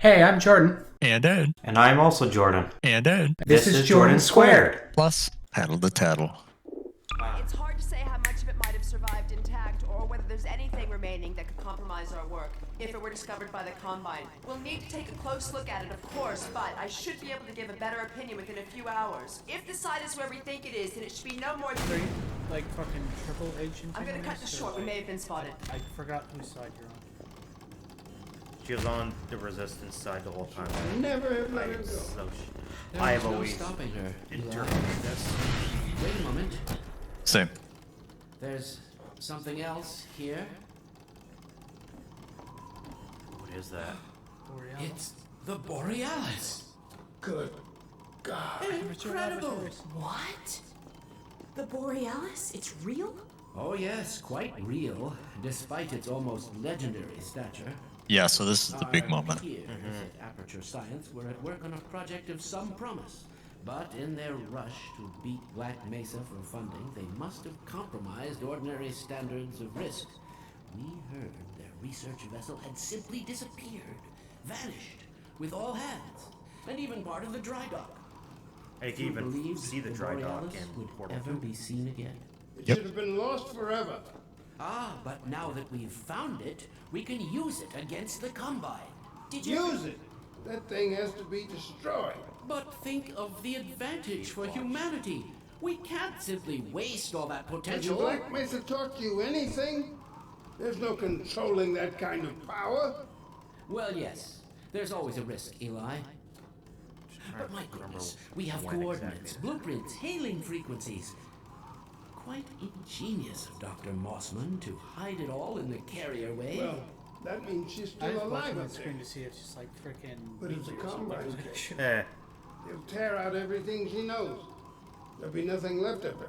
Hey, I'm Jordan. And Ed. And I'm also Jordan. And Ed. This is Jordan Squared. Plus, Tattle the Tattle. It's hard to say how much of it might have survived intact or whether there's anything remaining that could compromise our work if it were discovered by the Combine. We'll need to take a close look at it, of course, but I should be able to give a better opinion within a few hours. If the site is where we think it is, then it should be no more than... Like fucking triple agent. I'm gonna cut this short. We may have been spotted. I forgot whose side you're on. She was on the resistance side the whole time. Never have let her go. So There I was have no always stopping her. interpreted this. Wait a moment. Same. There's something else here. What is that? Borealis. It's the Borealis. Good God. Incredible. What? The Borealis? It's real? Oh yes, quite real, despite its almost legendary stature. Yeah, so this is the big Our moment. peers at Aperture Science were at work on a project of some promise. But in their rush to beat Black Mesa for funding, they must have compromised ordinary standards of risk. We heard their research vessel had simply disappeared, vanished, with all hands, and even part of the dry dock. I can even Believed see the dry dock Borealis in would Portal ever 2. be seen again. It Yep. should have been lost forever. Ah, but now that we've found it, we can use it against the Combine. Did you... Use it. That thing has to be destroyed. But think of the advantage for humanity. We can't simply waste all that Has the potential. Black Mesa taught you anything? There's no controlling that kind of power. Well, yes. There's always a risk, Eli. But my goodness, we have when coordinates, exactly. blueprints, hailing frequencies. Quite ingenious of Dr. Mossman to hide it all in the carrier way. Well, that means she's I still was alive watching the up there. screen to see if she's like freaking. But it's a Combine kid. Eh, He'll tear out everything she knows. There'll be nothing left of her.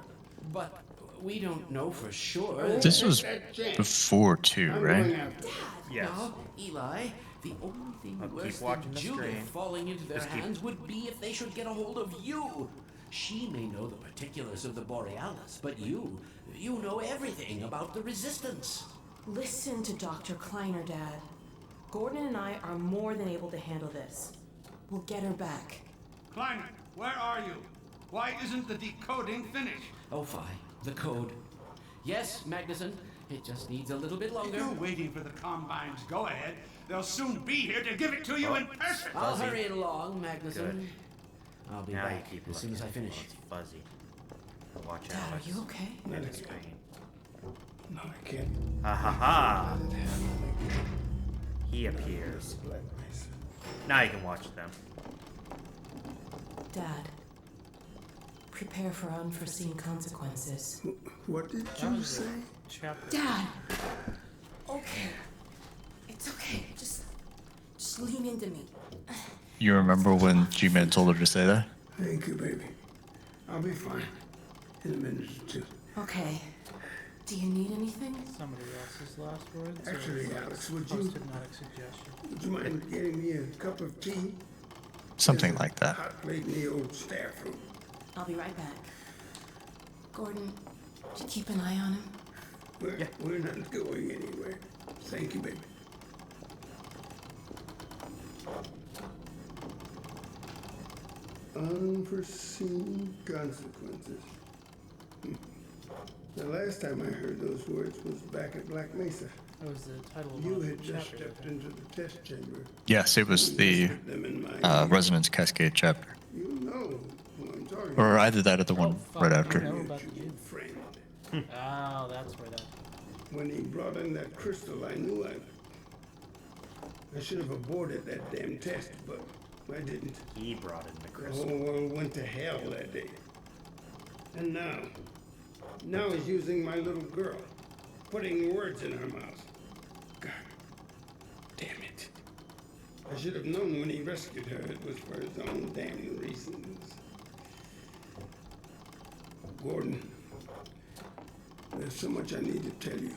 But we don't know for sure. This Take was that chance. before 2, I'm right? going after her. yes. Now, Eli, the only thing I'll keep worse watching than the Judith screen. falling into their Just keep- hands would be if they should get a hold of you. She may know the particulars of the Borealis, but you know everything about the Resistance. Listen to Dr. Kleiner, Dad. Gordon and I are more than able to handle this. We'll get her back. Kleiner, where are you? Why isn't the decoding finished? Oh, fine. The code. Yes, Magnuson. It just needs a little bit If longer. you're waiting for the Combine's go-ahead, they'll soon be here to give it to you in person. I'll Fuzzy. hurry along, Magnuson. Good. I'll be Now you back keep as soon as I looking. finish. Oh, it's fuzzy. Watch Dad, out. are you okay? Not It's again. green. No, I can't. Ha ha ha! Not again. He appears. Black Mesa. Now you can watch them. Dad, prepare for unforeseen consequences. What did That you was say? a chapter. Dad! Okay. It's okay. Just lean into me. You remember when G-Man told her to say that? Thank you, baby. I'll be fine in a minute or two. Okay. Do you need anything? Somebody else's last words. or Actually, is it Alex, would you- post-hypnotic suggestion? Would you mind getting me a cup of tea? Something There's a like that. Hot plate in the old staff room. I'll be right back. Gordon, did you keep an eye on him? We're not going anywhere. Thank you, baby. Unforeseen consequences. The last time I heard those words was back at Black Mesa. That was the title of You one of had the just chapters. stepped into the test chamber. Yes, it was the Whispered them in my ear. Resonance Cascade chapter. You know who I'm talking Or either that or the one fuck, right you after. know. Your about true you. friend. Oh, that's where that. When he brought in that crystal, I knew I should have aborted that damn test, but I didn't. He brought in the The crystal. whole world went to hell that day. And now he's using my little girl, putting words in her mouth. God damn it. I should have known when he rescued her it was for his own damn reasons. Gordon, there's so much I need to tell you.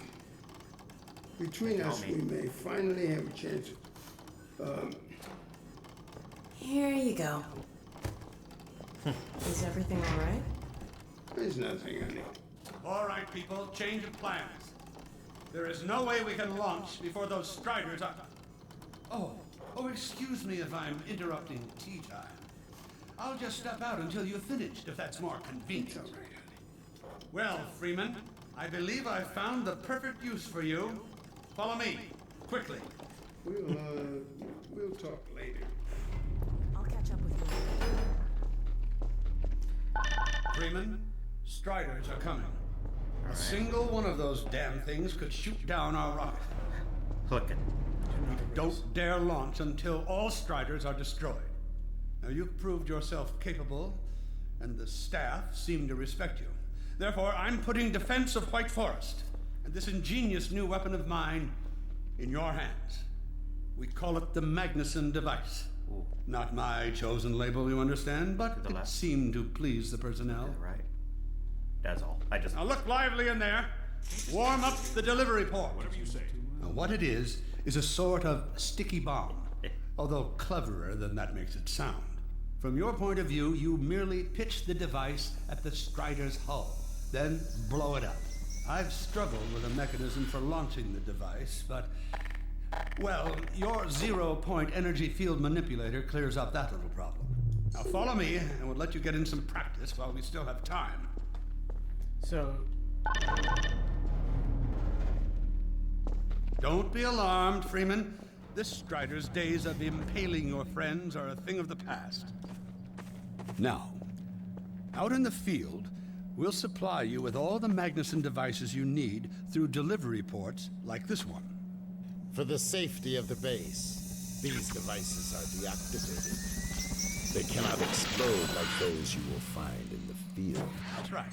Between Tell us, me. we may finally have a chance. Here you go. Is everything all right? There's nothing, honey. All right, people, change of plans. There is no way we can launch before those Striders are... Oh, excuse me if I'm interrupting tea time. I'll just step out until you've finished, if that's more convenient. All right, honey. Well, Freeman, I believe I've found the perfect use for you. Follow me, quickly. We'll talk later. I'll catch up with you. Freeman, Striders are coming. A single one of those damn things could shoot down our rocket. Clicking. Don't dare launch until all Striders are destroyed. Now, you've proved yourself capable, and the staff seem to respect you. Therefore, I'm putting defense of White Forest and this ingenious new weapon of mine in your hands. We call it the Magnuson device. Ooh. Not my chosen label, you understand, but The it left. seemed to please the personnel. Right. That's all. I just. Now look lively in there. Warm up the delivery port. Whatever you say. Now what it is a sort of sticky bomb, although cleverer than that makes it sound. From your point of view, you merely pitch the device at the Strider's hull, then blow it up. I've struggled with a mechanism for launching the device, but, well, your zero-point energy field manipulator clears up that little problem. Now follow me, and we'll let you get in some practice while we still have time. So, Don't be alarmed, Freeman. This Strider's days of impaling your friends are a thing of the past. Now, out in the field, we'll supply you with all the Magnuson devices you need through delivery ports like this one. For the safety of the base, these devices are deactivated. They cannot explode like those you will find in the field. That's right.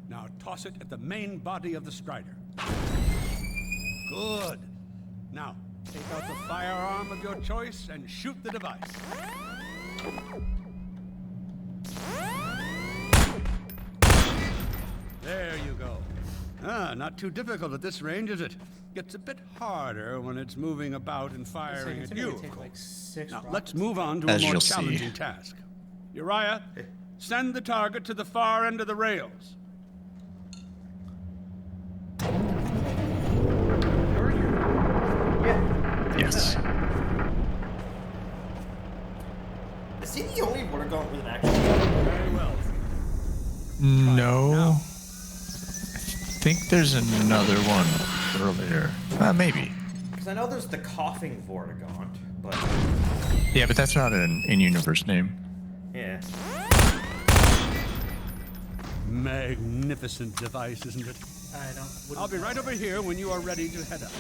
Now toss it at the main body of the Strider. Good. Now, take out the firearm of your choice and shoot the device. There you go. Not too difficult at this range, is it? Gets a bit harder when it's moving about and firing it's at gonna you. take like 6 Now, rockets. let's move on to a As more you'll see. challenging task. Uriah, send the target to the far end of the rails. Yes. Is he the only one going with an action? Very well. No. I think there's another one earlier. Maybe. Because I know there's the coughing Vortigaunt, but Yeah, but that's not an in-universe name. yeah. Magnificent device, isn't it? I don't. I'll be right over here when you are ready to head up.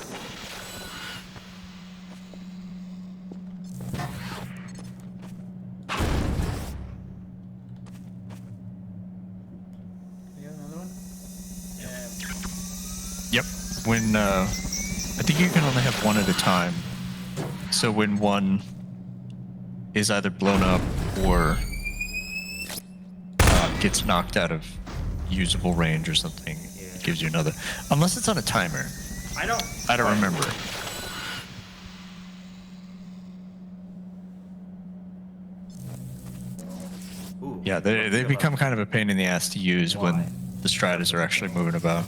You got another one? Yeah. Yep. When I think you can only have one at a time. So when one is either blown up or gets knocked out of usable range or something, it gives you another. Unless it's on a timer. I don't remember. Ooh, Yeah, they become kind of a pain in the ass to use Why? when the Striders are actually moving about.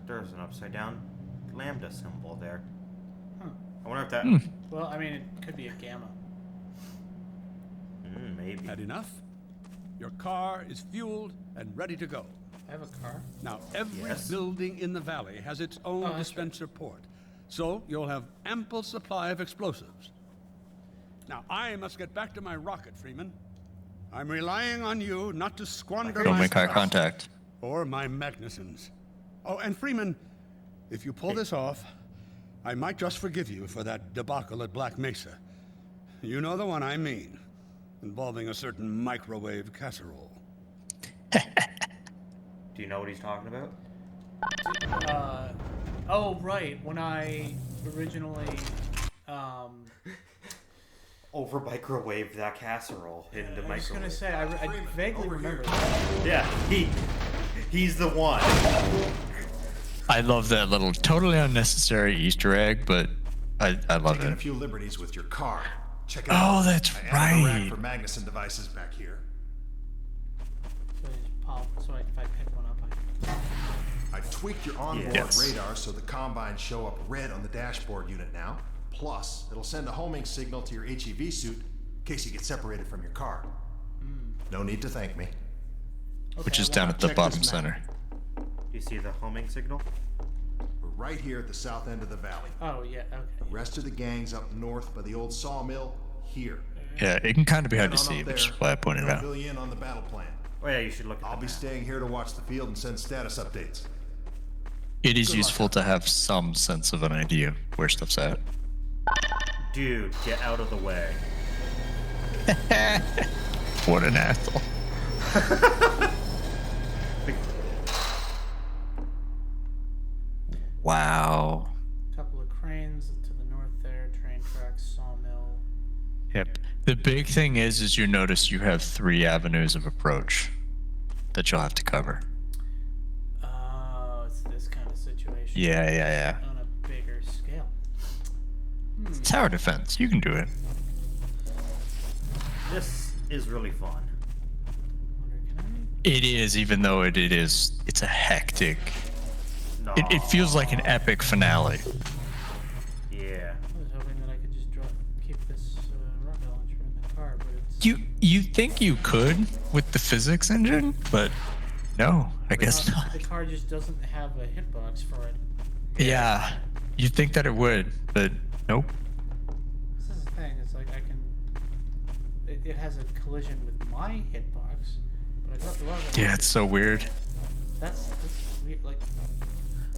There's an upside down lambda symbol there. Huh. I wonder if that. Well, I mean, it could be a gamma. Maybe. Had enough? Your car is fueled and ready to go. I have a car. Now, every Yes. building in the valley has its own that's right. dispenser port, so you'll have ample supply of explosives. Now, I must get back to my rocket, Freeman. I'm relying on you not to squander Don't my make eye stuff contact. or my Magnusons. Oh, and Freeman, if you pull this off, I might just forgive you for that debacle at Black Mesa. You know the one I mean, involving a certain microwave casserole. Do you know what he's talking about? Oh, right. When I originally, Over microwave that casserole in the I was microwave. gonna say, I vaguely remember that. Yeah, he's the one. I love that little totally unnecessary Easter egg, but I love Taking a it. few liberties with your car. Check it out. Oh, that's I added a rack right. for Magnuson devices back here. So I just pop. So if I pick one up, I tweaked your onboard Yes. radar so the combines show up red on the dashboard unit now. Plus, it'll send a homing signal to your HEV suit in case you get separated from your car. No need to thank me. Which is down at the Check bottom this map. center. You see the homing signal? We're right here at the south end of the valley. Oh, yeah, okay. The rest of the gang's up north by the old sawmill here. Yeah, it can kind of be hard to Head on see, up which is there, why I pointed it I'll out. fill you in on the battle plan. Oh yeah, you should look at I'll the be map. staying here to watch the field and send status updates. It is Good luck. useful to have some sense of an idea of where stuff's at. Dude, get out of the way. What an asshole. Wow. Couple of cranes to the north there, train tracks, sawmill. Yep. The big thing is you notice you have 3 avenues of approach that you'll have to cover. Oh, it's this kind of situation. Yeah. On a bigger scale. Tower defense, you can do it. This is really fun. Wonder, can It is, even though it's a hectic. No. It feels like an epic finale. Yeah. I was hoping that I could just keep this rocket launcher in the car, but it's... You think you could with the physics engine, but no, I guess not. The car just doesn't have a hitbox for it. Yeah, you'd think that it would, but nope. This is the thing, it's like I can... It has a collision with my hitbox, but I got the rocket Yeah, launcher. it's so weird. That's weird, like...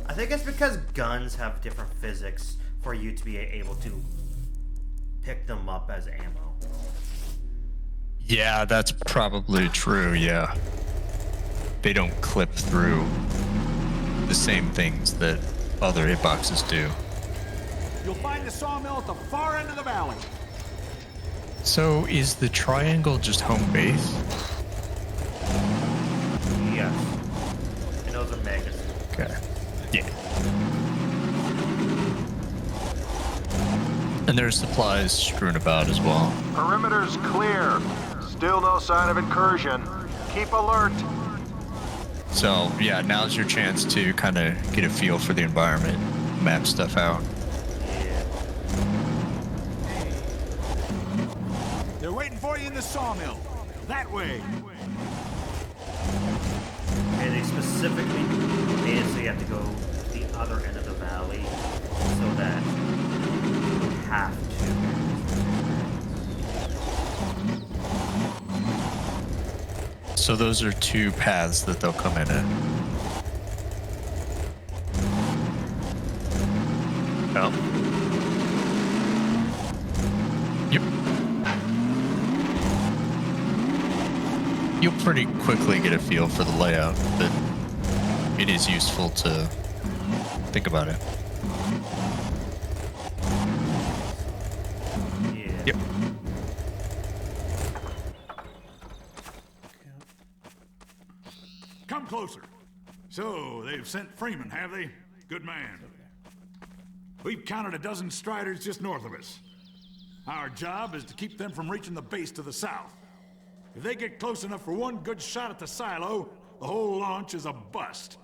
I think it's because guns have different physics for you to be able to pick them up as ammo. Yeah, that's probably true, yeah. They don't clip through the same things that other hitboxes do. You'll find the sawmill at the far end of the valley. So is the triangle just home base? Yes. And those are megas. Okay. Yeah. And there's supplies strewn about as well. Perimeter's clear. Still no sign of incursion. Keep alert. So yeah, now's your chance to kind of get a feel for the environment, map stuff out. They're waiting for you in the sawmill. That way. And they specifically made it so you have to go the other end of the valley so that you have to. So those are 2 paths that they'll come in at. Oh. Yep. You'll pretty quickly get a feel for the layout, but it is useful to think about it. Yeah. Yep. Come closer. So, they've sent Freeman, have they? Good man. We've counted a dozen Striders just north of us. Our job is to keep them from reaching the base to the south. If they get close enough for one good shot at the silo, the whole launch is a bust.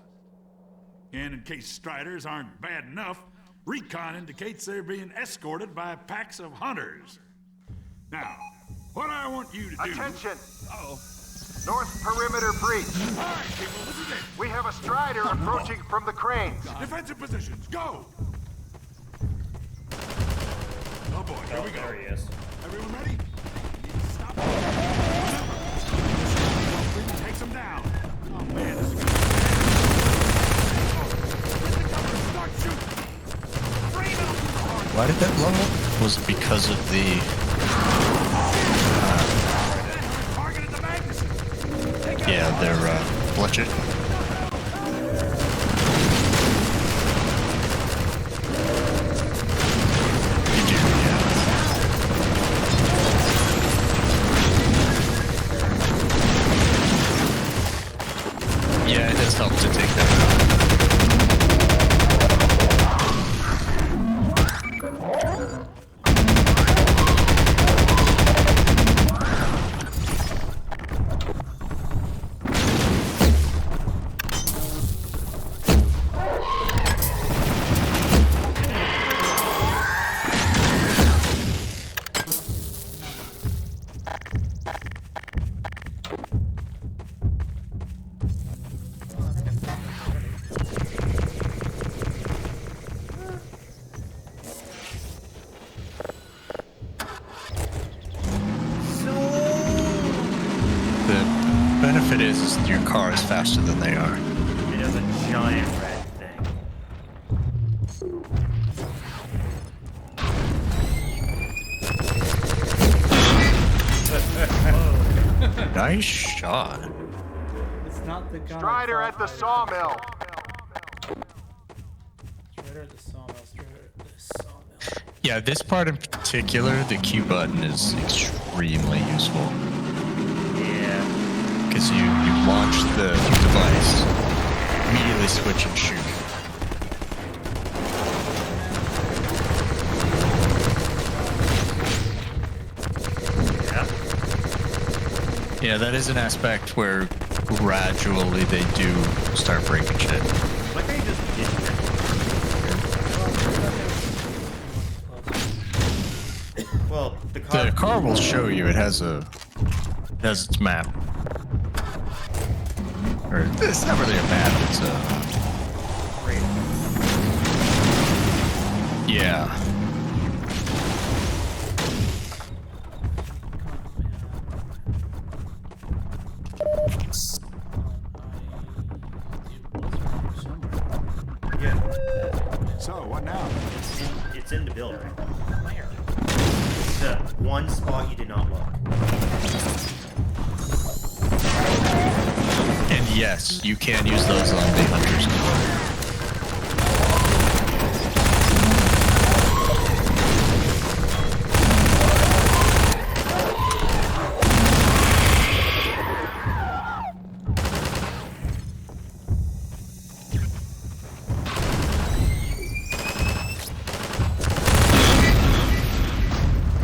And in case Striders aren't bad enough, recon indicates they're being escorted by packs of hunters. Now, what I want you to do... Attention! Uh-oh. North perimeter breach. All right, people, this is it. We have a Strider approaching from the cranes. Defensive positions, go! Oh boy, here Oh, we go. there he is. Everyone ready? Stop. Takes him down. Oh man, this is good. Get the cover, start shooting. Why did that blow up? Was it because of the... Targeted the magazine. Yeah, their bludgeon? You do, yeah. Yeah, it does help to take that out. is your car is faster than they are. And there's a giant red thing. Nice shot. It's not the gun. Strider at the sawmill. Strider at the sawmill. Strider at the sawmill. Yeah, this part in particular, the Q button is extremely useful. Yeah. Because you launch the device, immediately switch and shoot. Yeah, that is an aspect where gradually they do start breaking shit. Like they just did that. Well, the car will show you it has its map. Or it's not really a map, it's a yeah. So, what now? It's in the building. Where? The one spot you did not look. And yes, you can use those on the hunters.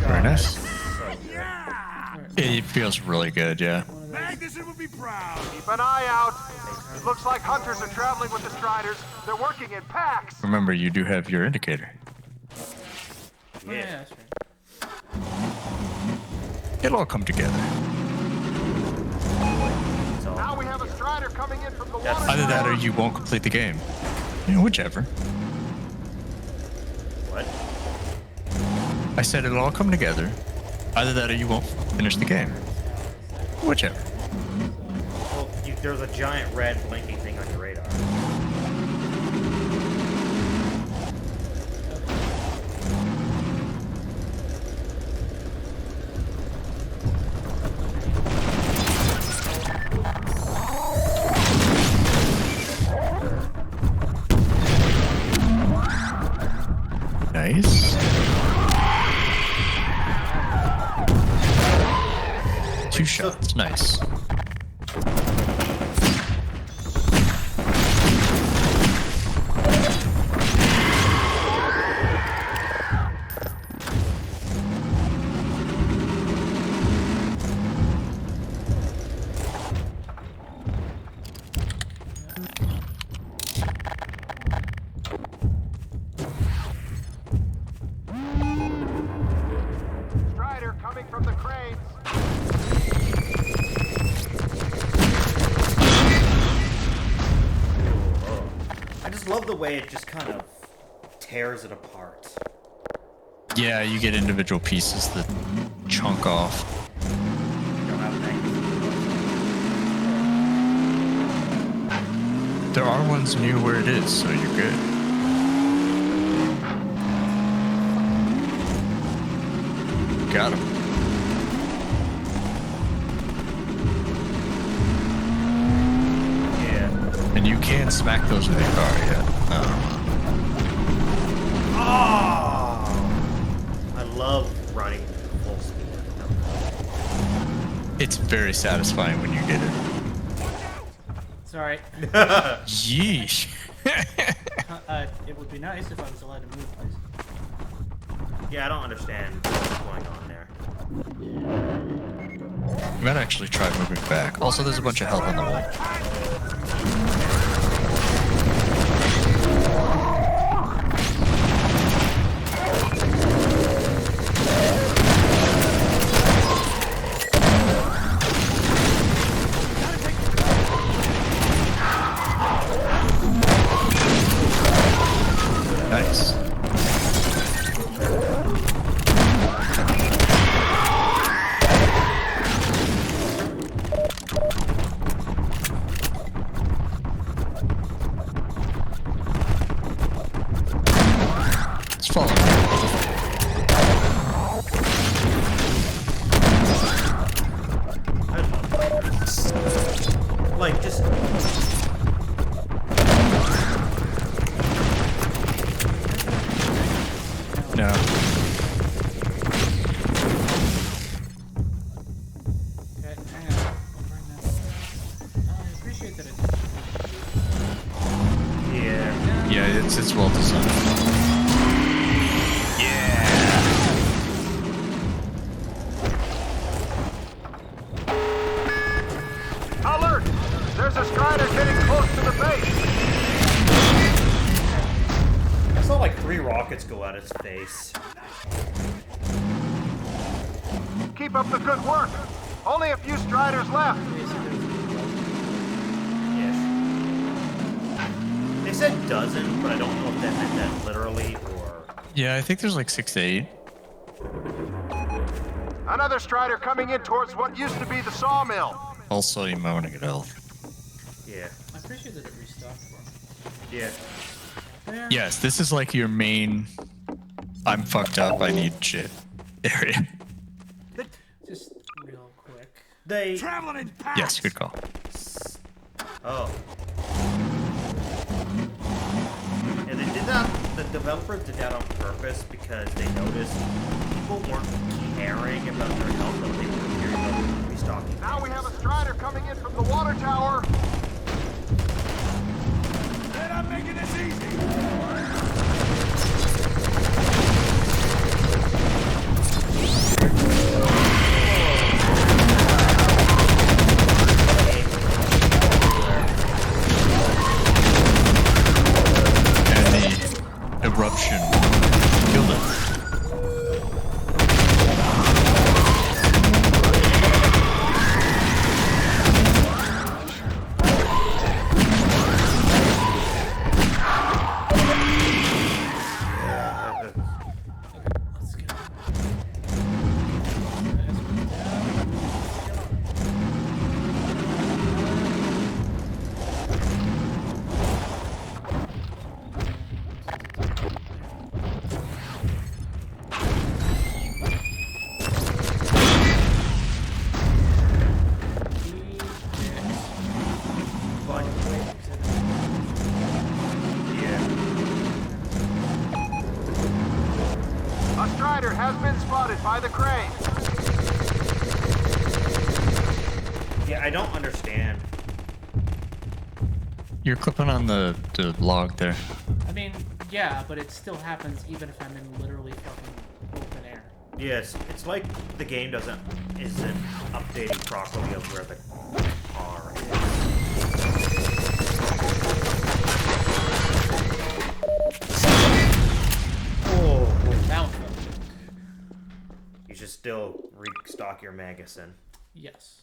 Very nice. It feels really good, yeah. Magnuson would be proud. Keep an eye out. It looks like hunters are traveling with the Striders. They're working in packs. Remember, you do have your indicator. Yeah, that's right. It'll all come together. Now we have a Strider coming in from the water. Either that or you won't complete the game. You know, whichever. What? I said it'll all come together. Either that or you won't finish the game. Whichever. Well, there's a giant red blinking thing on your radar. Nice. 2 shots, nice. Strider coming from the cranes. I just love the way it just kind of tears it apart. Yeah, you get individual pieces that chunk off. You don't have things. There are ones near where it is, so you're good. Got him. Yeah. And you can smack those with your car, yeah. Oh! I love running full speed. It's very satisfying when you get it. Sorry. Yeesh. It would be nice if I was allowed to move, please. Yeah, I don't understand what's going on there. You might actually try moving back. Also, there's a bunch of health on the wall. Nice. Yes, it's well designed. Yeah. Alert! There's a Strider getting close to the base. I saw like 3 rockets go at its face. Keep up the good work. Only a few Striders left. They said dozen, but I don't know if that meant that literally or... Yeah, I think there's like 6 to 8. Another Strider coming in towards what used to be the sawmill. Also, you might want to get health. Yeah. I appreciate that it restocked for me. Yeah. There. Yes, this is like your main I'm fucked up, I need shit area. Just real quick. They... Traveling in packs. Yes, good call. Oh. Yeah, they did that. The developers did that on purpose because they noticed people weren't caring about their health, but they were caring about restocking. Now we have a Strider coming in from the water tower. They're not making this easy. Eruption. Killed it. Let's go. A Strider has been spotted by the crane. Yeah, I don't understand. You're clipping on the log there. I mean, yeah, but it still happens even if I'm in literally fucking open air. Yes, it's like the game isn't updating properly of where the car That one. You should still restock your magazine. Yes.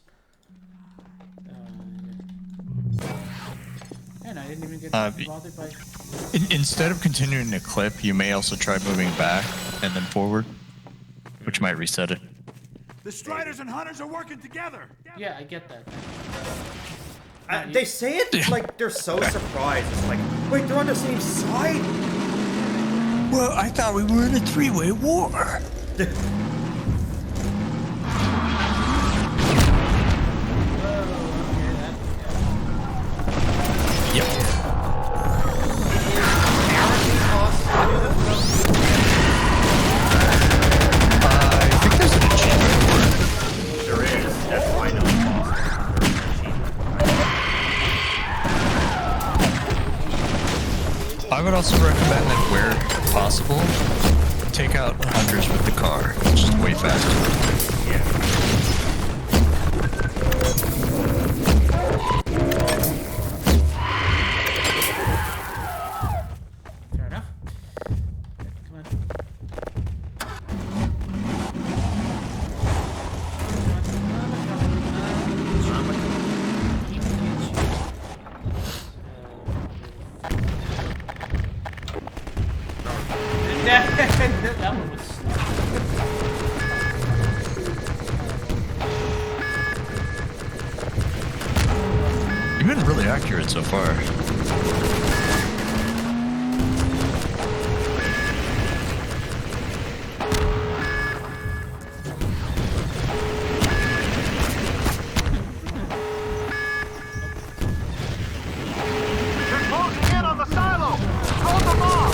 And I didn't even get bothered by... Instead of continuing to clip, you may also try moving back and then forward, which might reset it. The Striders and Hunters are working together. Yeah, I get that. They say it like they're so surprised. It's like, wait, they're on the same side? Well, I thought we were in a 3-way war. Yep. I think there's an achievement for it. There is. That's why I know it's I would also recommend that where possible, take out hunters with the car. It's just way faster. Yeah. Fair enough. Come on. That one was You've been really accurate so far. They're closing in on the silo. Hold them off.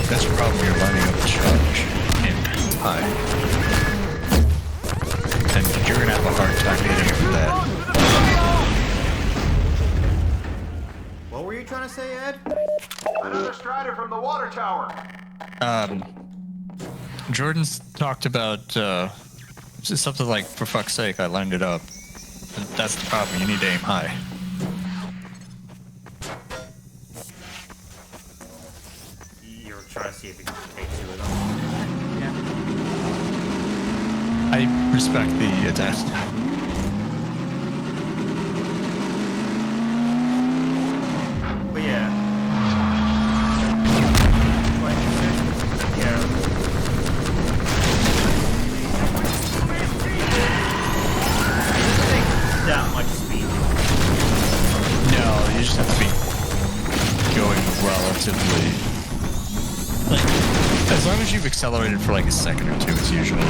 That's the problem, you're lining up the charge in time. and you're gonna have a hard time hitting it with that. What were you trying to say, Ed? Another Strider from the water tower. Jordan's talked about something like, for fuck's sake, I lined it up. That's the problem, you need to aim high. You're trying to see if you can take two of them. I respect the attempt. But yeah. Yeah. That much speed. No, you just have to be going relatively. Like, as long as you've accelerated for like a second or two, it's usually.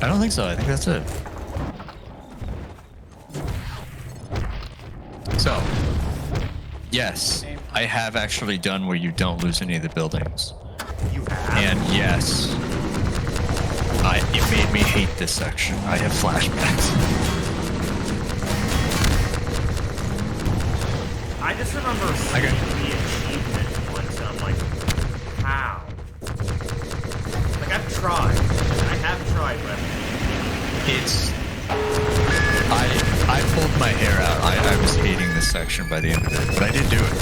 I don't think so. I think that's it. So, yes, I have actually done where you don't lose any of the buildings. You have? And yes, it made me hate this section. I have flashbacks. I just remember seeing the achievement once, and I'm like, how? Like, I've tried. I have tried, but It's... I pulled my hair out. I was hating this section by the end of it, but I did do it.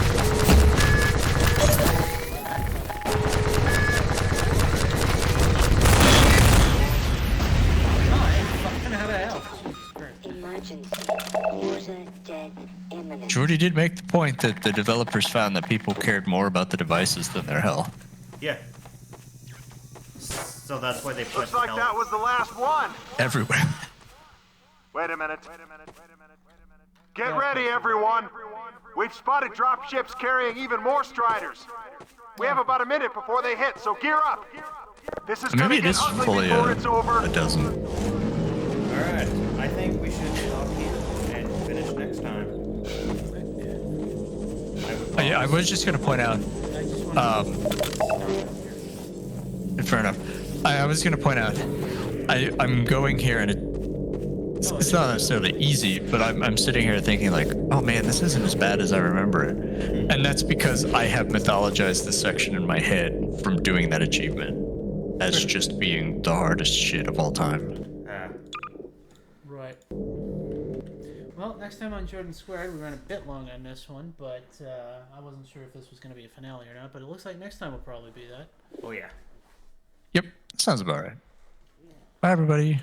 Jordy did make the point that the developers found that people cared more about the devices than their health. yeah. So that's why they put Looks like that was the last one. Everywhere. Wait a minute. Get ready, everyone. We've spotted drop ships carrying even more Striders. We have about a minute before they hit, so gear up. This is Maybe gonna it get is ugly fully before it's over. a dozen. Alright, I think we should stop here and finish next time. I was just going to point out, fair enough. I was going to point out, I'm going here and it's not necessarily easy, but I'm sitting here thinking like, oh man, this isn't as bad as I remember it. And that's because I have mythologized this section in my head from doing that achievement as just being the hardest shit of all time. Right. Well, next time on Jordan Squared, we ran a bit long on this one, but I wasn't sure if this was going to be a finale or not, but it looks like next time will probably be that. Oh, yeah. Yep, sounds about right. Bye, everybody.